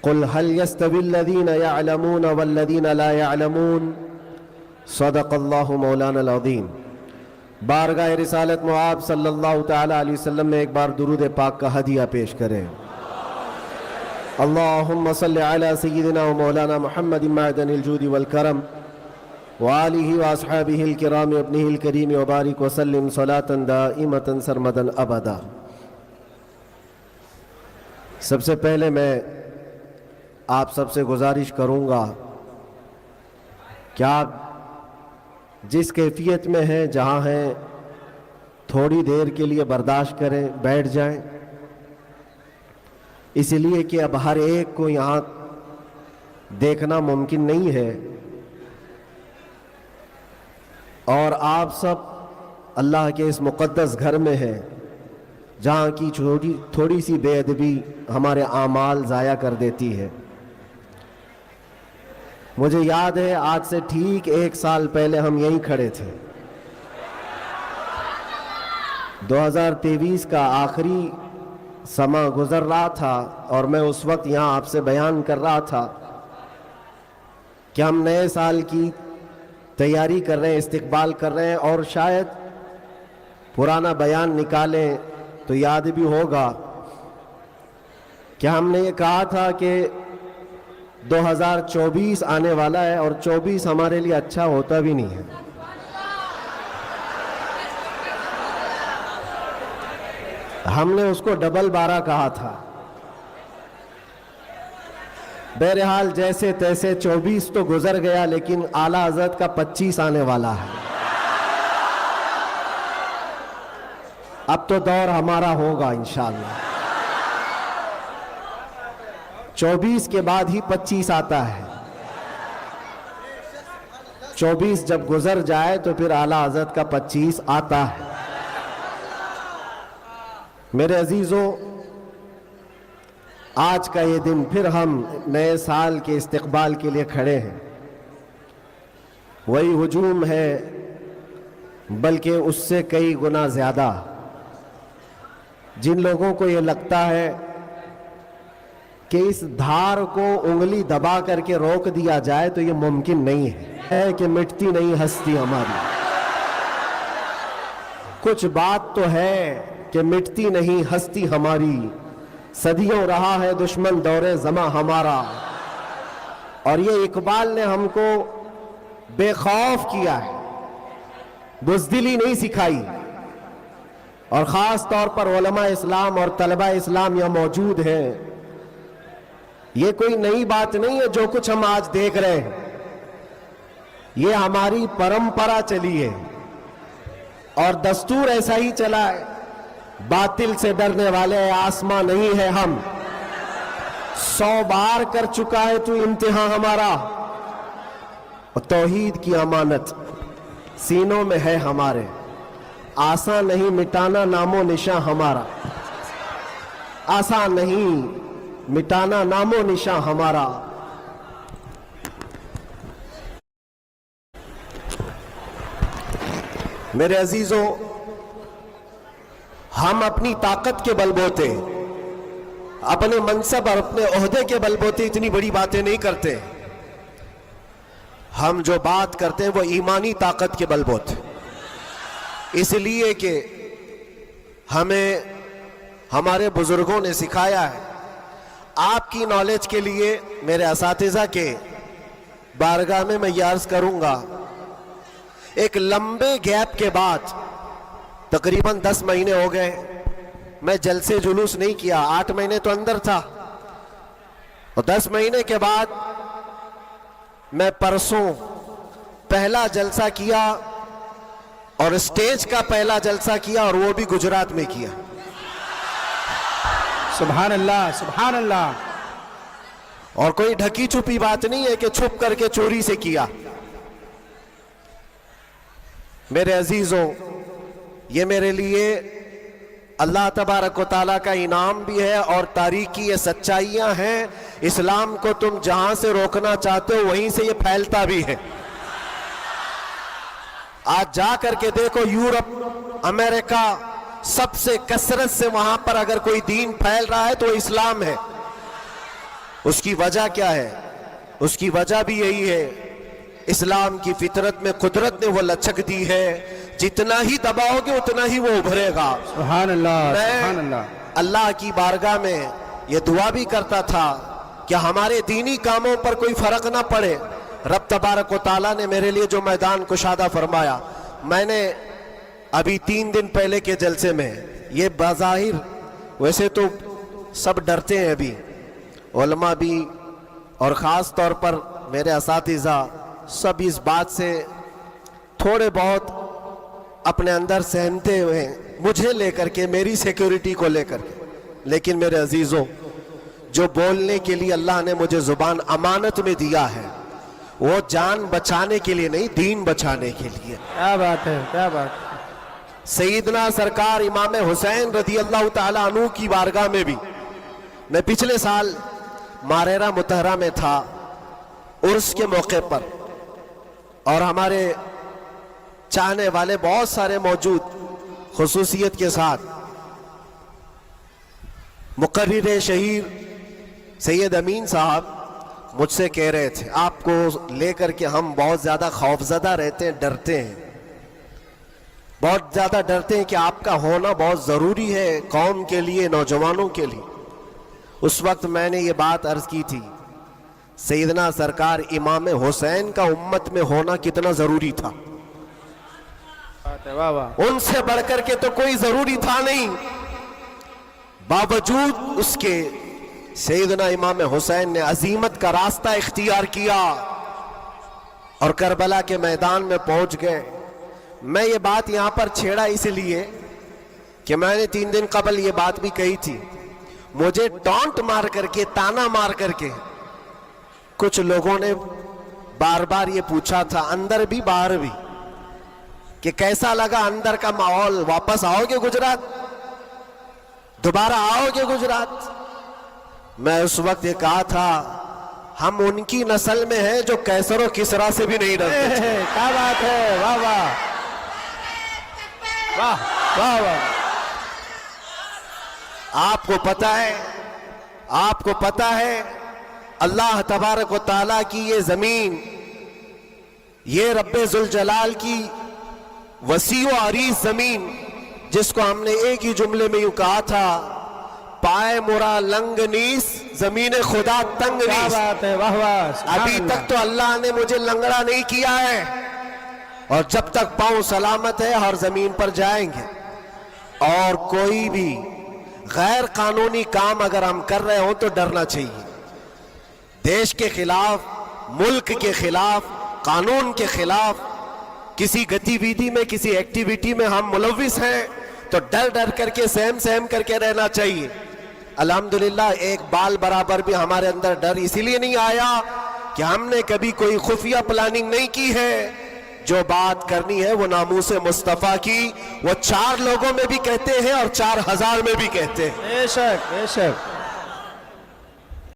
قل هل يستوي الذين يعلمون والذين لا يعلمون صدق اللہ مولانا العظیم۔ بارگاہ رسالت معاب صلی اللہ تعالیٰ علیہ وسلم میں ایک بار درود پاک کا ہدیہ پیش کریں۔ اللہم صلی علی سیدنا و مولانا محمد معدن الجود والکرم وآلہ واصحابہ الکرام ابنہ الکریم وبارک وسلم صلاة دائمة سرمدا ابدا۔ سب سے پہلے میں آپ سب سے گزارش کروں گا کہ آپ جس کیفیت میں ہیں جہاں ہیں تھوڑی دیر کے لیے برداشت کریں، بیٹھ جائیں، اس لیے کہ اب ہر ایک کو یہاں دیکھنا ممکن نہیں ہے، اور آپ سب اللہ کے اس مقدس گھر میں ہیں جہاں کی تھوڑی سی بے ادبی ہمارے اعمال ضائع کر دیتی ہے۔ مجھے یاد ہے آج سے ٹھیک 1 سال پہلے ہم یہیں کھڑے تھے، 2023 کا آخری سماں گزر رہا تھا، اور میں اس وقت یہاں آپ سے بیان کر رہا تھا کہ ہم نئے سال کی تیاری کر رہے ہیں، استقبال کر رہے ہیں، اور شاید پرانا بیان نکالیں تو یاد بھی ہوگا کہ ہم نے یہ کہا تھا کہ 2024 آنے والا ہے، اور 24 ہمارے لیے اچھا ہوتا بھی نہیں ہے۔ ہم نے اس کو ڈبل 12 کہا تھا۔ بہرحال جیسے تیسے 24 تو گزر گیا، لیکن اعلیٰ حضرت کا 25 آنے والا ہے۔ اب تو دور ہمارا ہوگا انشاءاللہ۔ 24 کے بعد ہی 25 آتا ہے۔ 24 جب گزر جائے تو پھر اعلیٰ حضرت کا 25 آتا ہے۔ میرے عزیزوں، آج کا یہ دن پھر ہم نئے سال کے استقبال کے لیے کھڑے ہیں۔ وہی ہجوم ہے، بلکہ اس سے کئی گنا زیادہ۔ جن لوگوں کو یہ لگتا ہے کہ اس دھار کو انگلی دبا کر کے روک دیا جائے تو یہ ممکن نہیں ہے کہ مٹتی نہیں ہستی ہماری۔ کچھ بات تو ہے کہ مٹتی نہیں ہستی ہماری، صدیوں رہا ہے دشمن دور زماں ہمارا۔ اور یہ اقبال نے ہم کو بے خوف کیا ہے، بزدلی نہیں سکھائی۔ اور خاص طور پر علماء اسلام اور طلبہ اسلام یہاں موجود ہیں، یہ کوئی نئی بات نہیں ہے جو کچھ ہم آج دیکھ رہے ہیں، یہ ہماری پرمپرا چلی ہے اور دستور ایسا ہی چلا ہے۔ باطل سے ڈرنے والے آسماں نہیں ہے ہم، 100 بار کر چکا ہے تو امتحان ہمارا، اور توحید کی امانت سینوں میں ہے ہمارے، آسان نہیں مٹانا نام و نشاں ہمارا، آسان نہیں مٹانا نام و نشاں ہمارا۔ میرے عزیزوں، ہم اپنی طاقت کے بل بوتے، اپنے منصب اور اپنے عہدے کے بل بوتے اتنی بڑی باتیں نہیں کرتے۔ ہم جو بات کرتے ہیں وہ ایمانی طاقت کے بل بوتے، اس لیے کہ ہمیں ہمارے بزرگوں نے سکھایا ہے۔ آپ کی نالج کے لیے میرے اساتذہ کے بارگاہ میں میں یہ عرض کروں گا، ایک لمبے گیپ کے بعد تقریباً 10 مہینے ہو گئے، میں جلسے جلوس نہیں کیا، 8 مہینے تو اندر تھا، اور 10 مہینے کے بعد میں پرسوں پہلا جلسہ کیا، اور اسٹیج کا پہلا جلسہ کیا، اور وہ بھی گجرات میں کیا۔ سبحان اللہ، سبحان اللہ۔ اور کوئی ڈھکی چھپی بات نہیں ہے کہ چھپ کر کے چوری سے کیا۔ میرے عزیزوں، یہ میرے لیے اللہ تبارک و تعالیٰ کا انعام بھی ہے، اور تاریخ کی یہ سچائیاں ہیں۔ اسلام کو تم جہاں سے روکنا چاہتے ہو وہیں سے یہ پھیلتا بھی ہے۔ آج جا کر کے دیکھو، یورپ، امریکہ، سب سے کثرت سے وہاں پر اگر کوئی دین پھیل رہا ہے تو وہ اسلام ہے۔ اس کی وجہ کیا ہے؟ اس کی وجہ بھی یہی ہے، اسلام کی فطرت میں قدرت نے وہ لچک دی ہے، جتنا ہی دباؤ گے اتنا ہی وہ ابھرے گا۔ سبحان اللہ، سبحان میں اللہ۔ اللہ کی بارگاہ میں یہ دعا بھی کرتا تھا کہ ہمارے دینی کاموں پر کوئی فرق نہ پڑے۔ رب تبارک و تعالیٰ نے میرے لیے جو میدان کشادہ فرمایا، میں نے ابھی 3 دن پہلے کے جلسے میں یہ بظاہر، ویسے تو سب ڈرتے ہیں ابھی، علماء بھی اور خاص طور پر میرے اساتذہ سب اس بات سے تھوڑے بہت اپنے اندر سہمتے ہوئے ہیں، مجھے لے کر کے، میری سیکیورٹی کو لے کر کے۔ لیکن میرے عزیزوں، جو بولنے کے لیے اللہ نے مجھے زبان امانت میں دیا ہے، وہ جان بچانے کے لیے نہیں، دین بچانے کے لیے۔ کیا بات ہے، کیا بات ہے۔ سیدنا سرکار امام حسین رضی اللہ تعالیٰ عنہ کی بارگاہ میں بھی میں پچھلے سال ماریرا متحرہ میں تھا، عرس کے موقع پر، اور ہمارے چاہنے والے بہت سارے موجود، خصوصیت کے ساتھ مقرر شہیر سید امین صاحب مجھ سے کہہ رہے تھے، آپ کو لے کر کے ہم بہت زیادہ خوفزدہ رہتے ہیں، ڈرتے ہیں، بہت زیادہ ڈرتے ہیں کہ آپ کا ہونا بہت ضروری ہے قوم کے لیے، نوجوانوں کے لیے۔ اس وقت میں نے یہ بات عرض کی تھی، سیدنا سرکار امام حسین کا امت میں ہونا کتنا ضروری تھا، واہ واہ۔ ان سے بڑھ کر کے تو کوئی ضروری تھا نہیں، باوجود اس کے سیدنا امام حسین نے عظیمت کا راستہ اختیار کیا اور کربلا کے میدان میں پہنچ گئے۔ میں یہ بات یہاں پر چھیڑا اس لیے کہ میں نے 3 دن قبل یہ بات بھی کہی تھی، مجھے ٹانٹ مار کر کے، تانا مار کر کے کچھ لوگوں نے بار بار یہ پوچھا تھا، اندر بھی باہر بھی، کہ کیسا لگا اندر کا ماحول، واپس آؤ گے گجرات، دوبارہ آؤ گے گجرات؟ میں اس وقت یہ کہا تھا، ہم ان کی نسل میں ہیں جو کیسر و کسرا سے بھی نہیں ڈرتے۔ کیا بات ہے، واہ واہ واہ واہ واہ۔ آپ کو پتہ ہے اللہ تبارک و تعالیٰ کی یہ زمین، یہ رب ذوالجلال کی وسیع و عریض زمین، جس کو ہم نے ایک ہی جملے میں یوں کہا تھا، پائے مرا لنگ نیس، زمین خدا تنگ کیا نیس۔ بات ہے، واہ واہ۔ سبحان ابھی اللہ۔ تک تو اللہ نے مجھے لنگڑا نہیں کیا ہے، اور جب تک پاؤں سلامت ہے ہر زمین پر جائیں گے۔ اور کوئی بھی غیر قانونی کام اگر ہم کر رہے ہوں تو ڈرنا چاہیے، دیش کے خلاف، ملک کے خلاف، قانون کے خلاف کسی گتی ویدھی میں، کسی ایکٹیویٹی میں ہم ملوث ہیں تو ڈر ڈر کر کے، سہم کر کے رہنا چاہیے۔ الحمدللہ ایک بال برابر بھی ہمارے اندر ڈر اسی لیے نہیں آیا کہ ہم نے کبھی کوئی خفیہ پلاننگ نہیں کی ہے، جو بات کرنی ہے وہ ناموس مصطفیٰ کی، وہ 4 لوگوں میں بھی کہتے ہیں اور 4000 میں بھی کہتے ہیں۔ بے شک، بے شک۔